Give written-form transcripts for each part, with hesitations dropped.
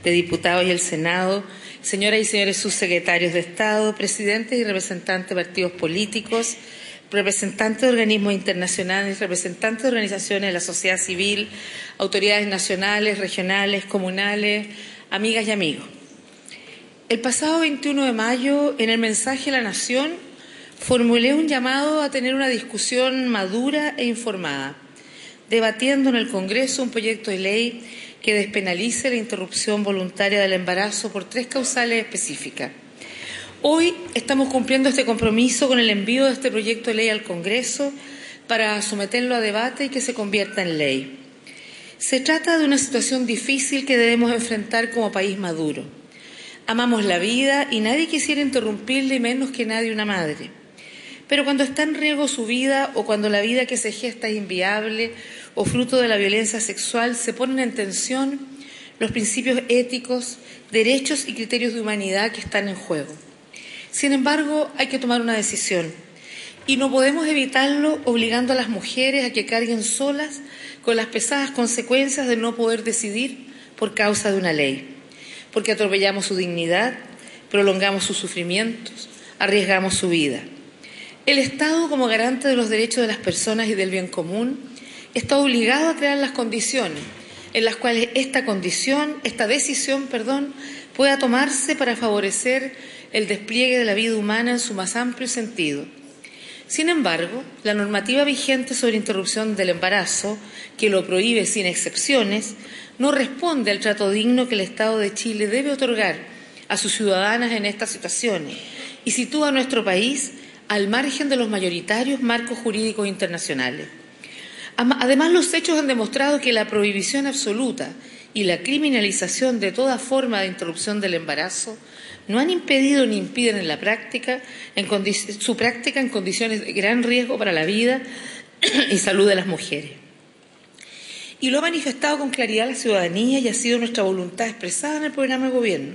de Diputados y el Senado, señoras y señores subsecretarios de Estado, presidentes y representantes de partidos políticos, representantes de organismos internacionales, representantes de organizaciones de la sociedad civil, autoridades nacionales, regionales, comunales, amigas y amigos. El pasado 21 de mayo, en el mensaje a la Nación, formulé un llamado a tener una discusión madura e informada, debatiendo en el Congreso un proyecto de ley que despenalice la interrupción voluntaria del embarazo por 3 causales específicas. Hoy estamos cumpliendo este compromiso con el envío de este proyecto de ley al Congreso para someterlo a debate y que se convierta en ley. Se trata de una situación difícil que debemos enfrentar como país maduro. Amamos la vida y nadie quisiera interrumpirle, menos que nadie una madre. Pero cuando está en riesgo su vida o cuando la vida que se gesta es inviable o fruto de la violencia sexual, se ponen en tensión los principios éticos, derechos y criterios de humanidad que están en juego. Sin embargo, hay que tomar una decisión y no podemos evitarlo obligando a las mujeres a que carguen solas con las pesadas consecuencias de no poder decidir por causa de una ley, porque atropellamos su dignidad, prolongamos sus sufrimientos, arriesgamos su vida. El Estado, como garante de los derechos de las personas y del bien común, está obligado a crear las condiciones en las cuales esta decisión, pueda tomarse para favorecer el despliegue de la vida humana en su más amplio sentido. Sin embargo, la normativa vigente sobre interrupción del embarazo, que lo prohíbe sin excepciones, no responde al trato digno que el Estado de Chile debe otorgar a sus ciudadanas en estas situaciones y sitúa a nuestro país al margen de los mayoritarios marcos jurídicos internacionales. Además, los hechos han demostrado que la prohibición absoluta y la criminalización de toda forma de interrupción del embarazo no han impedido ni impiden en la práctica, su práctica en condiciones de gran riesgo para la vida y salud de las mujeres. Y lo ha manifestado con claridad la ciudadanía y ha sido nuestra voluntad expresada en el programa de gobierno.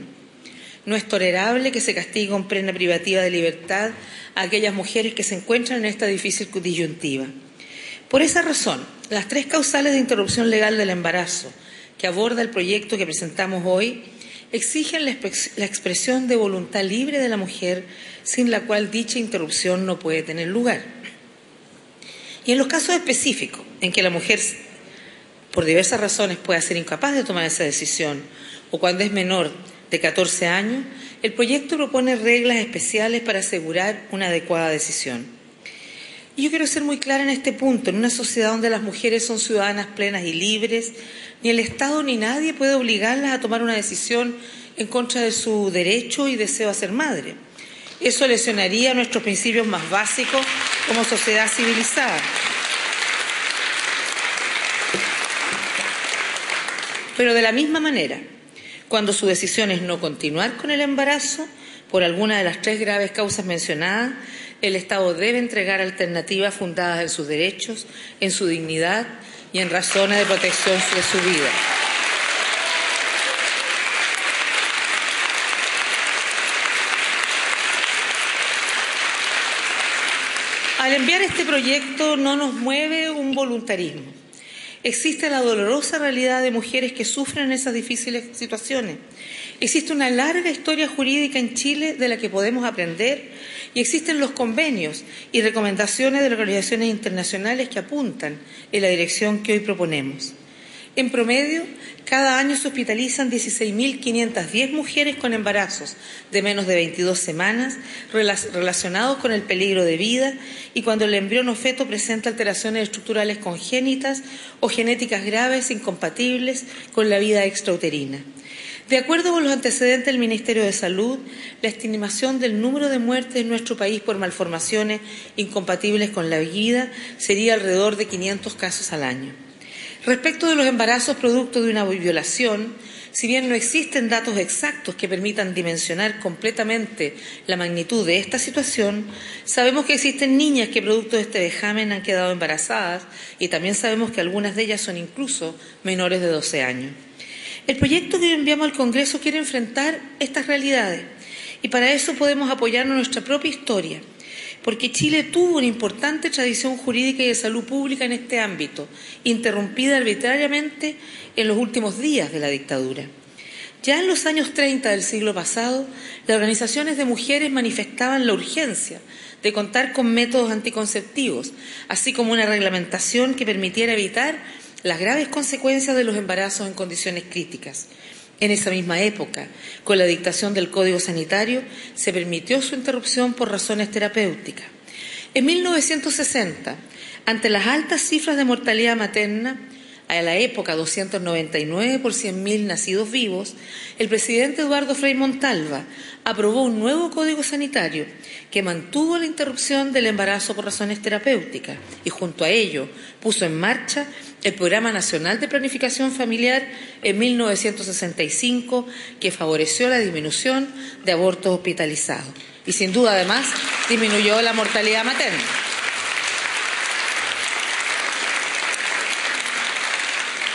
No es tolerable que se castigue con pena privativa de libertad a aquellas mujeres que se encuentran en esta difícil disyuntiva. Por esa razón, las 3 causales de interrupción legal del embarazo que aborda el proyecto que presentamos hoy exigen la expresión de voluntad libre de la mujer, sin la cual dicha interrupción no puede tener lugar. Y en los casos específicos en que la mujer, por diversas razones, pueda ser incapaz de tomar esa decisión, o cuando es menor de 14 años, el proyecto propone reglas especiales para asegurar una adecuada decisión. Y yo quiero ser muy clara en este punto. En una sociedad donde las mujeres son ciudadanas plenas y libres, ni el Estado ni nadie puede obligarlas a tomar una decisión en contra de su derecho y deseo a ser madre. Eso lesionaría nuestros principios más básicos como sociedad civilizada. Pero de la misma manera, cuando su decisión es no continuar con el embarazo, por alguna de las 3 graves causas mencionadas, el Estado debe entregar alternativas fundadas en sus derechos, en su dignidad y en razones de protección de su vida. Al enviar este proyecto no nos mueve un voluntarismo. Existe la dolorosa realidad de mujeres que sufren en esas difíciles situaciones. Existe una larga historia jurídica en Chile de la que podemos aprender y existen los convenios y recomendaciones de las organizaciones internacionales que apuntan en la dirección que hoy proponemos. En promedio, cada año se hospitalizan 16.510 mujeres con embarazos de menos de 22 semanas relacionados con el peligro de vida y cuando el embrión o feto presenta alteraciones estructurales congénitas o genéticas graves incompatibles con la vida extrauterina. De acuerdo con los antecedentes del Ministerio de Salud, la estimación del número de muertes en nuestro país por malformaciones incompatibles con la vida sería alrededor de 500 casos al año. Respecto de los embarazos producto de una violación, si bien no existen datos exactos que permitan dimensionar completamente la magnitud de esta situación, sabemos que existen niñas que producto de este vejamen han quedado embarazadas y también sabemos que algunas de ellas son incluso menores de 12 años. El proyecto que enviamos al Congreso quiere enfrentar estas realidades y para eso podemos apoyarnos en nuestra propia historia, porque Chile tuvo una importante tradición jurídica y de salud pública en este ámbito, interrumpida arbitrariamente en los últimos días de la dictadura. Ya en los años 30 del siglo pasado, las organizaciones de mujeres manifestaban la urgencia de contar con métodos anticonceptivos, así como una reglamentación que permitiera evitar las graves consecuencias de los embarazos en condiciones críticas. En esa misma época, con la dictación del Código Sanitario, se permitió su interrupción por razones terapéuticas. En 1960, ante las altas cifras de mortalidad materna, a la época 299 por 100.000 nacidos vivos, el presidente Eduardo Frei Montalva aprobó un nuevo Código Sanitario que mantuvo la interrupción del embarazo por razones terapéuticas y junto a ello puso en marcha el Programa Nacional de Planificación Familiar en 1965 que favoreció la disminución de abortos hospitalizados y sin duda además disminuyó la mortalidad materna.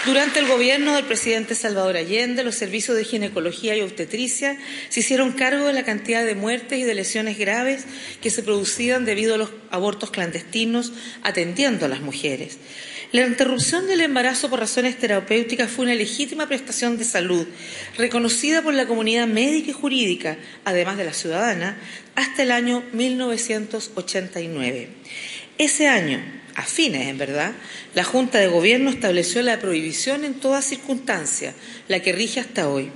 Durante el gobierno del presidente Salvador Allende, los servicios de ginecología y obstetricia se hicieron cargo de la cantidad de muertes y de lesiones graves que se producían debido a los abortos clandestinos, atendiendo a las mujeres. La interrupción del embarazo por razones terapéuticas fue una legítima prestación de salud, reconocida por la comunidad médica y jurídica, además de la ciudadana, hasta el año 1989. Ese año, a fines, en verdad, la Junta de Gobierno estableció la prohibición en toda circunstancia, la que rige hasta hoy.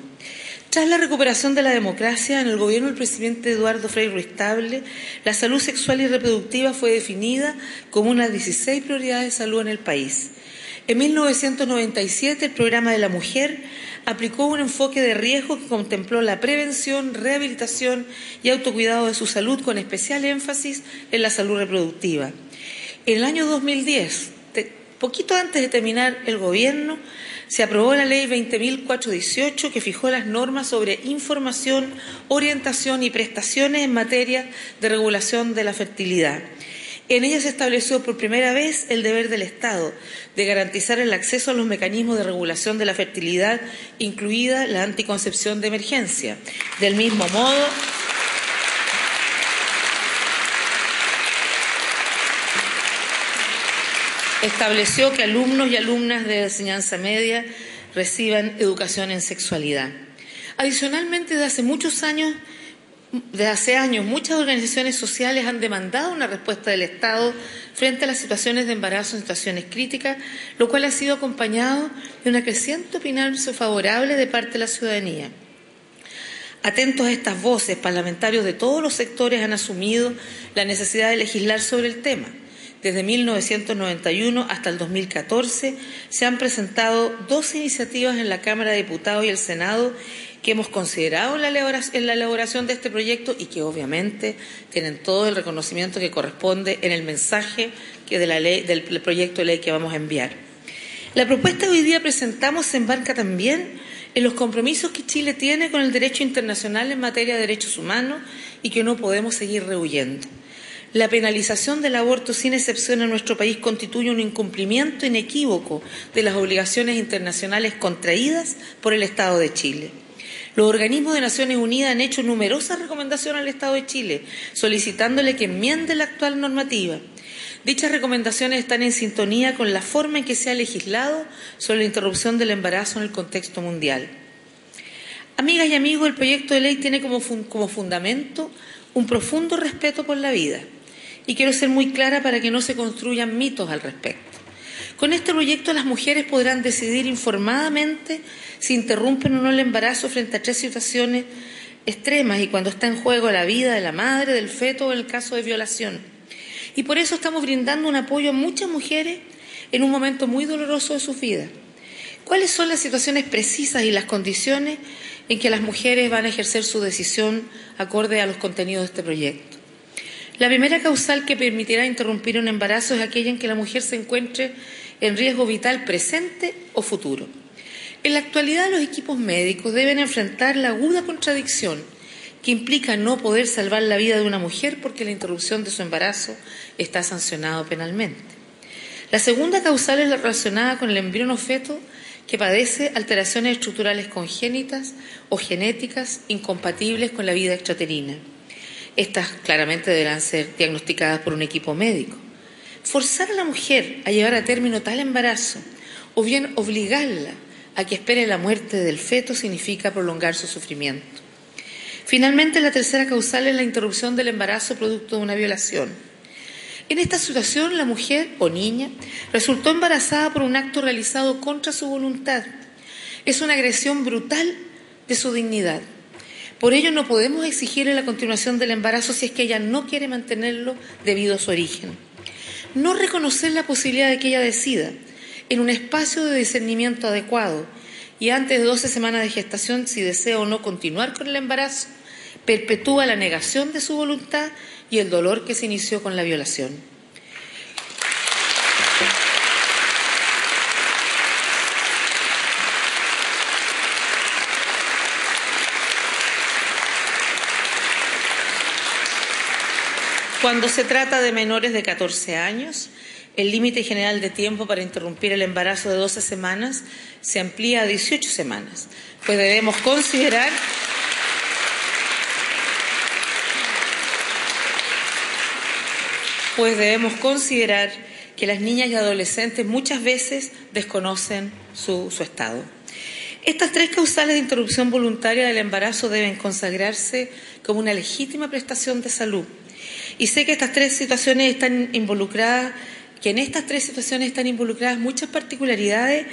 Tras la recuperación de la democracia, en el gobierno del presidente Eduardo Frei Ruiz-Tagle, la salud sexual y reproductiva fue definida como una de las 16 prioridades de salud en el país. En 1997, el Programa de la Mujer aplicó un enfoque de riesgo que contempló la prevención, rehabilitación y autocuidado de su salud, con especial énfasis en la salud reproductiva. En el año 2010, poquito antes de terminar el gobierno, se aprobó la Ley 20.418 que fijó las normas sobre información, orientación y prestaciones en materia de regulación de la fertilidad. En ella se estableció por primera vez el deber del Estado de garantizar el acceso a los mecanismos de regulación de la fertilidad, incluida la anticoncepción de emergencia. Del mismo modo, estableció que alumnos y alumnas de enseñanza media reciban educación en sexualidad. Adicionalmente, desde hace años, muchas organizaciones sociales han demandado una respuesta del Estado frente a las situaciones de embarazo en situaciones críticas, lo cual ha sido acompañado de una creciente opinión favorable de parte de la ciudadanía. Atentos a estas voces, parlamentarios de todos los sectores han asumido la necesidad de legislar sobre el tema. Desde 1991 hasta el 2014 se han presentado 12 iniciativas en la Cámara de Diputados y el Senado que hemos considerado en la elaboración de este proyecto y que obviamente tienen todo el reconocimiento que corresponde en el mensaje del proyecto de ley que vamos a enviar. La propuesta que hoy día presentamos se embarca también en los compromisos que Chile tiene con el derecho internacional en materia de derechos humanos y que no podemos seguir rehuyendo. La penalización del aborto sin excepción en nuestro país constituye un incumplimiento inequívoco de las obligaciones internacionales contraídas por el Estado de Chile. Los organismos de Naciones Unidas han hecho numerosas recomendaciones al Estado de Chile, solicitándole que enmiende la actual normativa. Dichas recomendaciones están en sintonía con la forma en que se ha legislado sobre la interrupción del embarazo en el contexto mundial. Amigas y amigos, el proyecto de ley tiene como fundamento un profundo respeto por la vida. Y quiero ser muy clara para que no se construyan mitos al respecto. Con este proyecto las mujeres podrán decidir informadamente si interrumpen o no el embarazo frente a 3 situaciones extremas y cuando está en juego la vida de la madre, del feto o en el caso de violación. Y por eso estamos brindando un apoyo a muchas mujeres en un momento muy doloroso de sus vidas. ¿Cuáles son las situaciones precisas y las condiciones en que las mujeres van a ejercer su decisión acorde a los contenidos de este proyecto? La primera causal que permitirá interrumpir un embarazo es aquella en que la mujer se encuentre en riesgo vital presente o futuro. En la actualidad, los equipos médicos deben enfrentar la aguda contradicción que implica no poder salvar la vida de una mujer porque la interrupción de su embarazo está sancionado penalmente. La segunda causal es la relacionada con el embrión o feto que padece alteraciones estructurales congénitas o genéticas incompatibles con la vida extraterina. Estas claramente deberán ser diagnosticadas por un equipo médico. Forzar a la mujer a llevar a término tal embarazo o bien obligarla a que espere la muerte del feto significa prolongar su sufrimiento. Finalmente, la tercera causal es la interrupción del embarazo producto de una violación. En esta situación, la mujer o niña resultó embarazada por un acto realizado contra su voluntad. Es una agresión brutal de su dignidad. Por ello, no podemos exigirle la continuación del embarazo si es que ella no quiere mantenerlo debido a su origen. No reconocer la posibilidad de que ella decida, en un espacio de discernimiento adecuado y antes de 12 semanas de gestación, si desea o no continuar con el embarazo, perpetúa la negación de su voluntad y el dolor que se inició con la violación. Cuando se trata de menores de 14 años, el límite general de tiempo para interrumpir el embarazo de 12 semanas se amplía a 18 semanas, pues debemos considerar que las niñas y adolescentes muchas veces desconocen su estado. Estas tres causales de interrupción voluntaria del embarazo deben consagrarse como una legítima prestación de salud. Y sé que en estas tres situaciones están involucradas muchas particularidades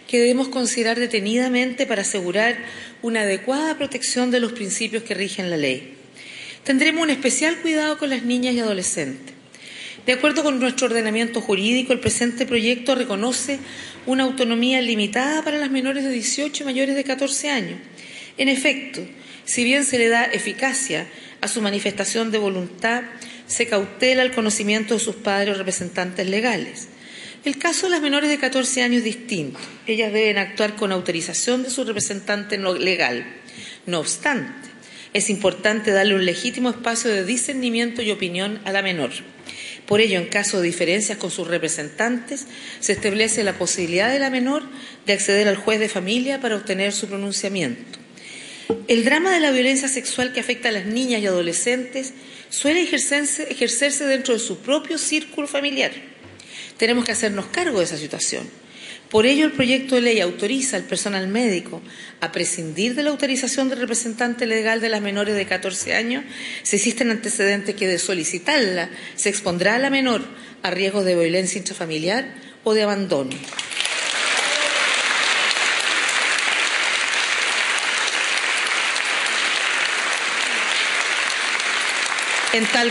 que debemos considerar detenidamente para asegurar una adecuada protección de los principios que rigen la ley. Tendremos un especial cuidado con las niñas y adolescentes. De acuerdo con nuestro ordenamiento jurídico, el presente proyecto reconoce una autonomía limitada para las menores de 18 y mayores de 14 años. En efecto, si bien se le da eficacia a su manifestación de voluntad, se cautela el conocimiento de sus padres o representantes legales. El caso de las menores de 14 años es distinto. Ellas deben actuar con autorización de su representante legal. No obstante, es importante darle un legítimo espacio de discernimiento y opinión a la menor. Por ello, en caso de diferencias con sus representantes, se establece la posibilidad de la menor de acceder al juez de familia para obtener su pronunciamiento. El drama de la violencia sexual que afecta a las niñas y adolescentes suele ejercerse dentro de su propio círculo familiar. Tenemos que hacernos cargo de esa situación. Por ello, el proyecto de ley autoriza al personal médico a prescindir de la autorización del representante legal de las menores de 14 años si existen antecedentes que de solicitarla se expondrá a la menor a riesgos de violencia intrafamiliar o de abandono. En tal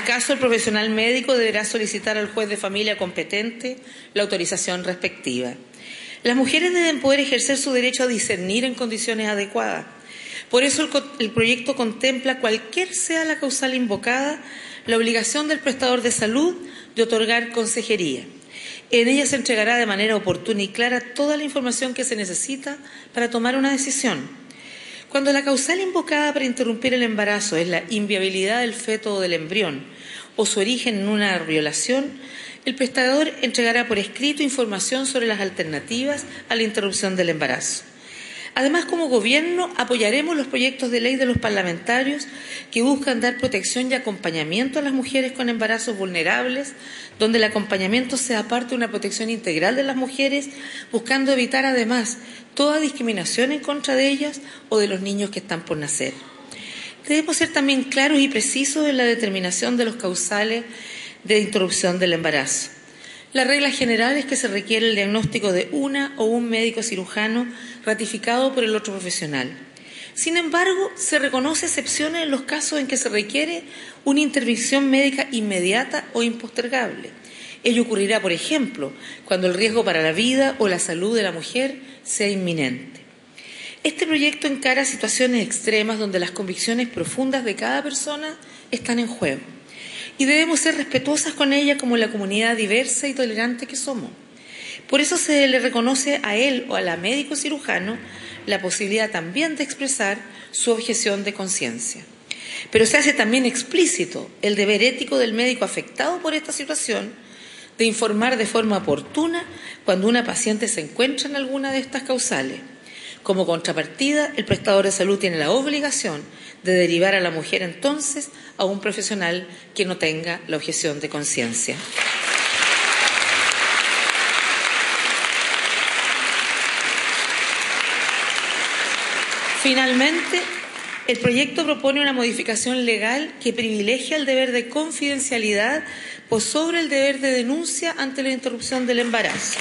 caso, el profesional médico deberá solicitar al juez de familia competente la autorización respectiva. Las mujeres deben poder ejercer su derecho a discernir en condiciones adecuadas. Por eso el proyecto contempla, cualquier sea la causal invocada, la obligación del prestador de salud de otorgar consejería. En ella se entregará de manera oportuna y clara toda la información que se necesita para tomar una decisión. Cuando la causal invocada para interrumpir el embarazo es la inviabilidad del feto o del embrión o su origen en una violación, el prestador entregará por escrito información sobre las alternativas a la interrupción del embarazo. Además, como Gobierno, apoyaremos los proyectos de ley de los parlamentarios que buscan dar protección y acompañamiento a las mujeres con embarazos vulnerables, donde el acompañamiento sea parte de una protección integral de las mujeres, buscando evitar además toda discriminación en contra de ellas o de los niños que están por nacer. Debemos ser también claros y precisos en la determinación de los causales de interrupción del embarazo. La regla general es que se requiere el diagnóstico de una o un médico cirujano ratificado por el otro profesional. Sin embargo, se reconoce excepciones en los casos en que se requiere una intervención médica inmediata o impostergable. Ello ocurrirá, por ejemplo, cuando el riesgo para la vida o la salud de la mujer sea inminente. Este proyecto encara situaciones extremas donde las convicciones profundas de cada persona están en juego. Y debemos ser respetuosas con ella como la comunidad diversa y tolerante que somos. Por eso se le reconoce a él o a la médico cirujano la posibilidad también de expresar su objeción de conciencia. Pero se hace también explícito el deber ético del médico afectado por esta situación de informar de forma oportuna cuando una paciente se encuentra en alguna de estas causales. Como contrapartida, el prestador de salud tiene la obligación de derivar a la mujer entonces a un profesional que no tenga la objeción de conciencia. Finalmente, el proyecto propone una modificación legal que privilegia el deber de confidencialidad por sobre el deber de denuncia ante la interrupción del embarazo.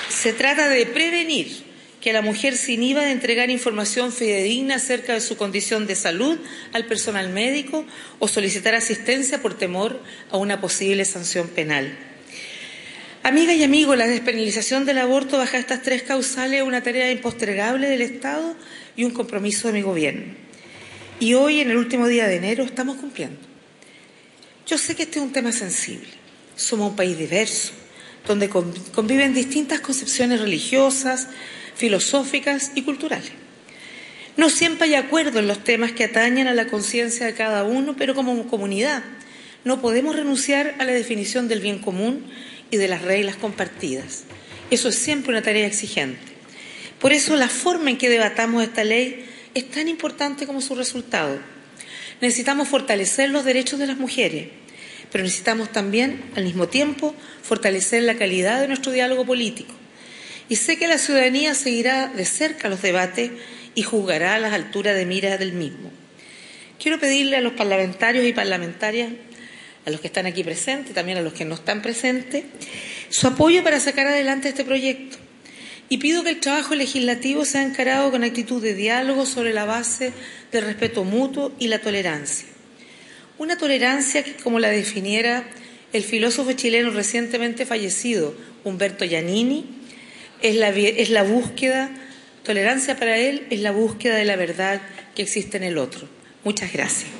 Se trata de prevenir que la mujer se inhiba de entregar información fidedigna acerca de su condición de salud al personal médico o solicitar asistencia por temor a una posible sanción penal. Amigas y amigos, la despenalización del aborto bajo estas tres causales es una tarea impostergable del Estado y un compromiso de mi gobierno. Y hoy, en el último día de enero, estamos cumpliendo. Yo sé que este es un tema sensible. Somos un país diverso, donde conviven distintas concepciones religiosas, filosóficas y culturales. No siempre hay acuerdo en los temas que atañen a la conciencia de cada uno, pero como comunidad no podemos renunciar a la definición del bien común y de las reglas compartidas. Eso es siempre una tarea exigente. Por eso la forma en que debatamos esta ley es tan importante como su resultado. Necesitamos fortalecer los derechos de las mujeres, pero necesitamos también, al mismo tiempo, fortalecer la calidad de nuestro diálogo político. Y sé que la ciudadanía seguirá de cerca los debates y juzgará a las alturas de miras del mismo. Quiero pedirle a los parlamentarios y parlamentarias, a los que están aquí presentes, también a los que no están presentes, su apoyo para sacar adelante este proyecto. Y pido que el trabajo legislativo sea encarado con actitud de diálogo sobre la base del respeto mutuo y la tolerancia. Una tolerancia que, como la definiera el filósofo chileno recientemente fallecido, Humberto Giannini, es la búsqueda, tolerancia para él es la búsqueda de la verdad que existe en el otro. Muchas gracias.